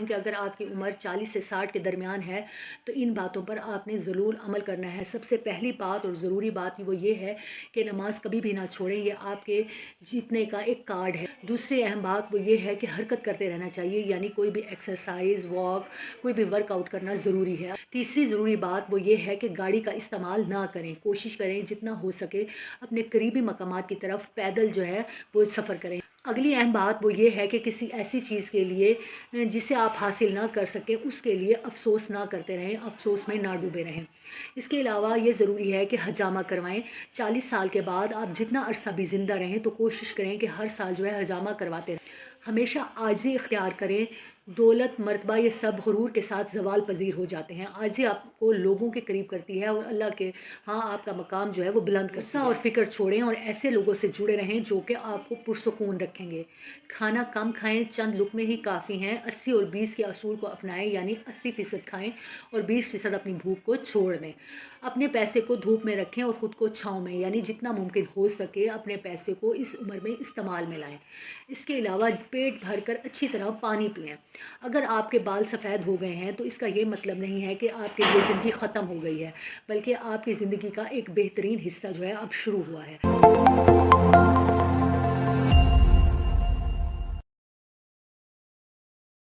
کہ اگر آپ کی عمر 40 سے 60 کے درمیان ہے تو ان باتوں پر آپ نے ضرور عمل کرنا ہے۔ سب سے پہلی بات اور ضروری بات وہ یہ ہے کہ نماز کبھی بھی نہ چھوڑیں، یہ آپ کے جیتنے کا ایک کارڈ ہے۔ دوسری اہم بات وہ یہ ہے کہ حرکت کرتے رہنا چاہیے، یعنی کوئی بھی ایکسرسائز، واک، کوئی بھی ورک آؤٹ کرنا ضروری ہے۔ تیسری ضروری بات وہ یہ ہے کہ گاڑی کا استعمال نہ کریں، کوشش کریں جتنا ہو سکے اپنے قریبی مقامات کی طرف پیدل جو ہے وہ سفر کریں۔ اگلی اہم بات وہ یہ ہے کہ کسی ایسی چیز کے لیے جسے آپ حاصل نہ کر سکیں اس کے لیے افسوس نہ کرتے رہیں، افسوس میں نہ ڈوبے رہیں۔ اس کے علاوہ یہ ضروری ہے کہ حجامہ کروائیں۔ 40 سال کے بعد آپ جتنا عرصہ بھی زندہ رہیں تو کوشش کریں کہ ہر سال جو ہے حجامہ کرواتے رہیں۔ ہمیشہ عاجزی اختیار کریں۔ دولت، مرتبہ، یہ سب غرور کے ساتھ زوال پذیر ہو جاتے ہیں۔ عاجزی آپ کو لوگوں کے قریب کرتی ہے اور اللہ کے ہاں آپ کا مقام جو ہے وہ بلند کرتی ہے۔ غصہ اور فکر چھوڑیں اور ایسے لوگوں سے جڑے رہیں جو کہ آپ کو پرسکون رکھیں گے۔ کھانا کم کھائیں، چند لقمے ہی کافی ہیں۔ 80 اور 20 کے اصول کو اپنائیں، یعنی 80% کھائیں اور 20% اپنی بھوک کو چھوڑ دیں۔ اپنے پیسے کو دھوپ میں رکھیں اور خود کو چھاؤں میں، یعنی جتنا ممکن ہو سکے اپنے پیسے کو اس عمر میں استعمال میں لائیں۔ اس کے علاوہ پیٹ بھر کر اچھی طرح پانی پئیں۔ اگر آپ کے بال سفید ہو گئے ہیں تو اس کا یہ مطلب نہیں ہے کہ آپ کے لیے زندگی ختم ہو گئی ہے، بلکہ آپ کی زندگی کا ایک بہترین حصہ جو ہے اب شروع ہوا ہے۔